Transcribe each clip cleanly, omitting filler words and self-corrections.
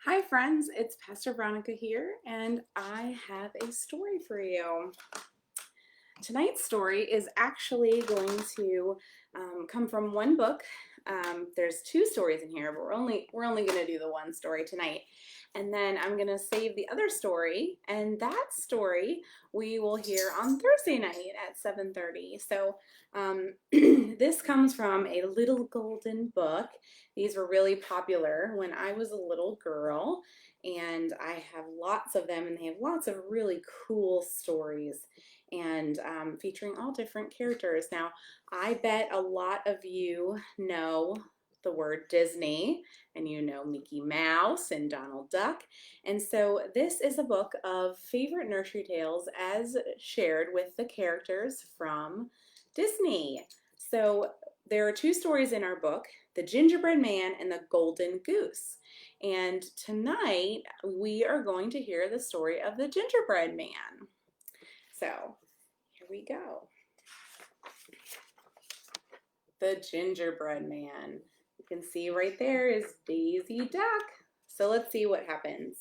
Hi friends, it's Pastor Veronica here, and I have a story for you. Tonight's story is actually going to come from one book. There's two stories in here, but we're only going to do the one story tonight, and then I'm going to save the other story, and that story we will hear on Thursday night at 7:30. So this comes from a little golden book. These were really popular when I was a little girl, and I have lots of them, and they have lots of really cool stories and featuring all different characters. Now, I bet a lot of you know the word Disney, and you know Mickey Mouse and Donald Duck. And so this is a book of favorite nursery tales as shared with the characters from Disney. So there are two stories in our book, The Gingerbread Man and the Golden Goose. And tonight we are going to hear the story of the Gingerbread Man. So here we go. The Gingerbread Man. You can see right there is Daisy Duck. So let's see what happens.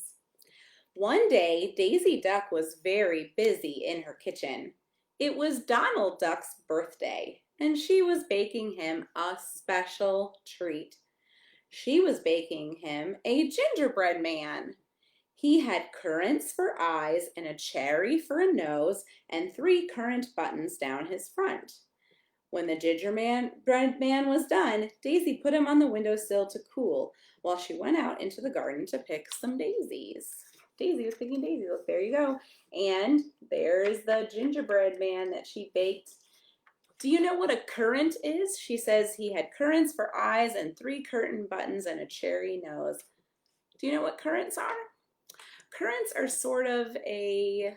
One day, Daisy Duck was very busy in her kitchen. It was Donald Duck's birthday, and she was baking him a special treat. She was baking him a gingerbread man. He had currants for eyes and a cherry for a nose and 3 currant buttons down his front. When the gingerbread man was done, Daisy put him on the windowsill to cool while she went out into the garden to pick some daisies. Daisy was picking daisies. Look, there you go. And there's the gingerbread man that she baked. Do you know what a currant is? She says he had currants for eyes and 3 curtain buttons and a cherry nose. Do you know what currants are? Currants are sort of a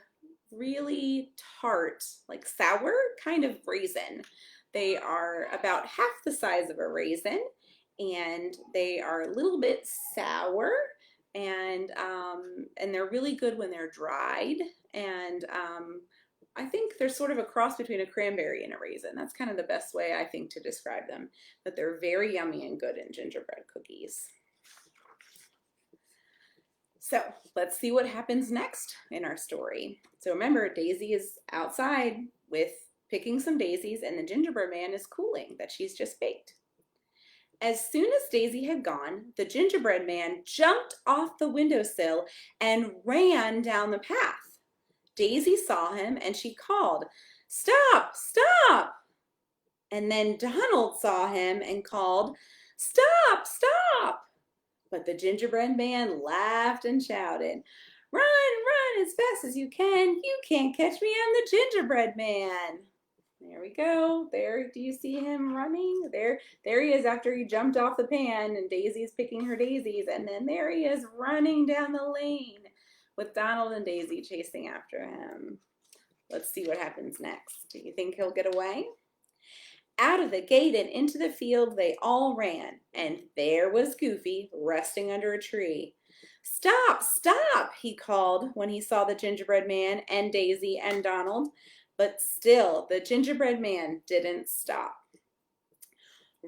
really tart, like sour kind of raisin. They are about half the size of a raisin, and they are a little bit sour, and they're really good when they're dried. And I think they're sort of a cross between a cranberry and a raisin. That's kind of the best way I think to describe them. But they're very yummy and good in gingerbread cookies. So let's see what happens next in our story. So remember, Daisy is outside with picking some daisies, and the gingerbread man is cooling that she's just baked. As soon as Daisy had gone, the gingerbread man jumped off the windowsill and ran down the path. Daisy saw him and she called, "Stop, stop!" And then Donald saw him and called, "Stop, stop!" But the gingerbread man laughed and shouted, "Run, run as fast as you can. You can't catch me, I'm the gingerbread man." There we go. There, do you see him running? There he is after he jumped off the pan and Daisy's picking her daisies. And then there he is running down the lane with Donald and Daisy chasing after him. Let's see what happens next. Do you think he'll get away? Out of the gate and into the field they all ran, and there was Goofy resting under a tree. "Stop, stop!" he called when he saw the gingerbread man and Daisy and Donald, but still the gingerbread man didn't stop.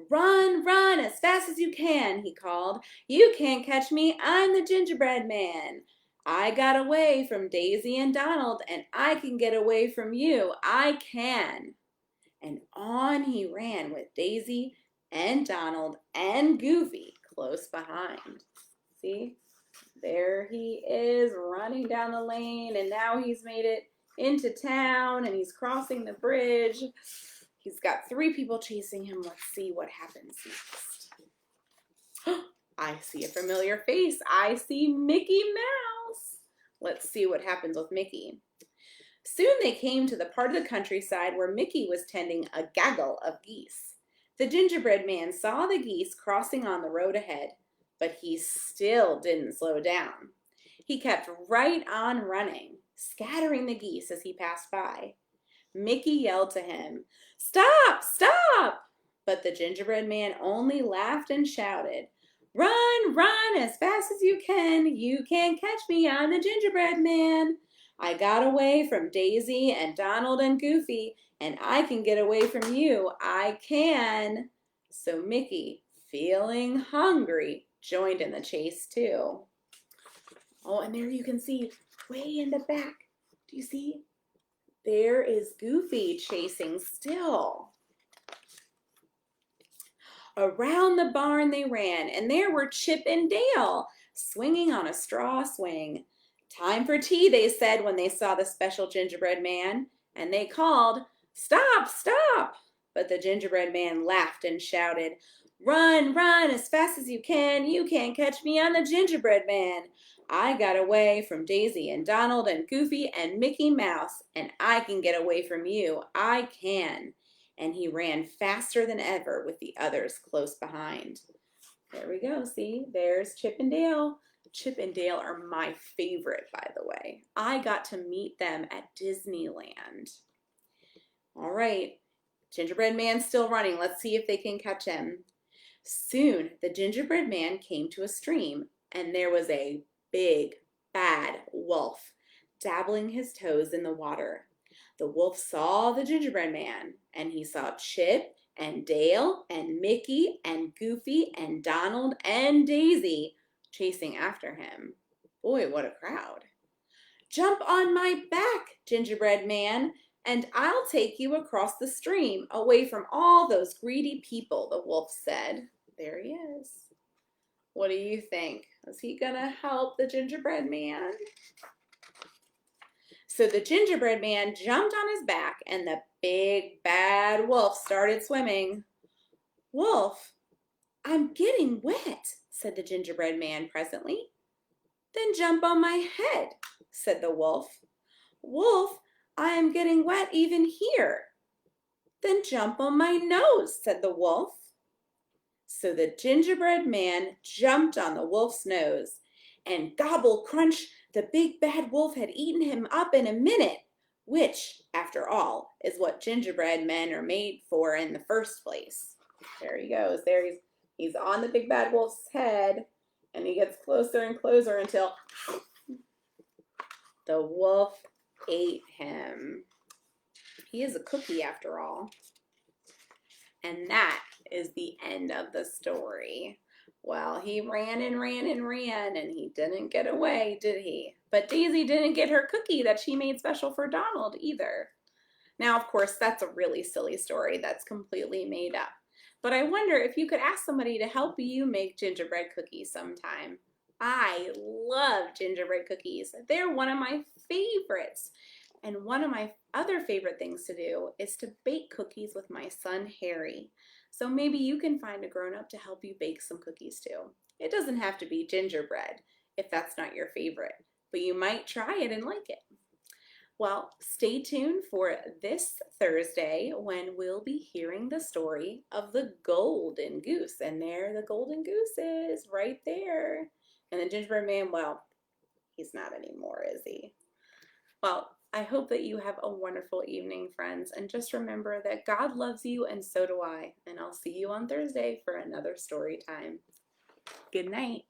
"Run, run as fast as you can," he called. "You can't catch me, I'm the gingerbread man. I got away from Daisy and Donald, and I can get away from you, I can." And on he ran with Daisy and Donald and Goofy close behind. See? There he is running down the lane, and now he's made it into town and he's crossing the bridge. He's got 3 people chasing him. Let's see what happens next. I see a familiar face. I see Mickey Mouse. Let's see what happens with Mickey. Soon they came to the part of the countryside where Mickey was tending a gaggle of geese. The gingerbread man saw the geese crossing on the road ahead, but he still didn't slow down. He kept right on running, scattering the geese as he passed by. Mickey yelled to him, "Stop, stop!" But the gingerbread man only laughed and shouted, "Run, run as fast as you can. You can't catch me, I'm the gingerbread man. I got away from Daisy and Donald and Goofy, and I can get away from you, I can." So Mickey, feeling hungry, joined in the chase too. Oh, and there you can see way in the back. Do you see? There is Goofy chasing still. Around the barn they ran, and there were Chip and Dale, swinging on a straw swing. Time for tea, they said when they saw the special gingerbread man, and they called, "Stop, stop!" But the gingerbread man laughed and shouted, "Run, run as fast as you can. You can't catch me, I'm the gingerbread man. I got away from Daisy and Donald and Goofy and Mickey Mouse, and I can get away from you. I can." And he ran faster than ever with the others close behind. There we go, see? There's Chip and Dale. Chip and Dale are my favorite, by the way. I got to meet them at Disneyland. All right, Gingerbread Man's still running. Let's see if they can catch him. Soon the gingerbread man came to a stream, and there was a big, bad wolf dabbling his toes in the water. The wolf saw the gingerbread man, and he saw Chip and Dale and Mickey and Goofy and Donald and Daisy chasing after him. Boy, what a crowd. "Jump on my back, gingerbread man, and I'll take you across the stream, away from all those greedy people," the wolf said. There he is. What do you think? Is he gonna help the gingerbread man? So the gingerbread man jumped on his back, and the big bad wolf started swimming. "Wolf, I'm getting wet," said the gingerbread man presently. "Then jump on my head," said the wolf. "Wolf, I am getting wet even here." "Then jump on my nose," said the wolf. So the gingerbread man jumped on the wolf's nose, and gobble crunch, the big bad wolf had eaten him up in a minute, which, after all, is what gingerbread men are made for in the first place. There he goes. There he's on the big bad wolf's head, and he gets closer and closer until the wolf ate him. He is a cookie after all. And that is the end of the story. Well, he ran and ran and ran, and he didn't get away, did he? But Daisy didn't get her cookie that she made special for Donald either. Now, of course, that's a really silly story that's completely made up. But I wonder if you could ask somebody to help you make gingerbread cookies sometime. I love gingerbread cookies. They're one of my favorites. And one of my other favorite things to do is to bake cookies with my son, Harry. So maybe you can find a grown-up to help you bake some cookies too. It doesn't have to be gingerbread if that's not your favorite, but you might try it and like it. Well, stay tuned for this Thursday when we'll be hearing the story of the golden goose. And there the golden goose is, right there. And the gingerbread man, well, he's not anymore, is he? Well, I hope that you have a wonderful evening, friends, and just remember that God loves you and so do I, and I'll see you on Thursday for another story time. Good night.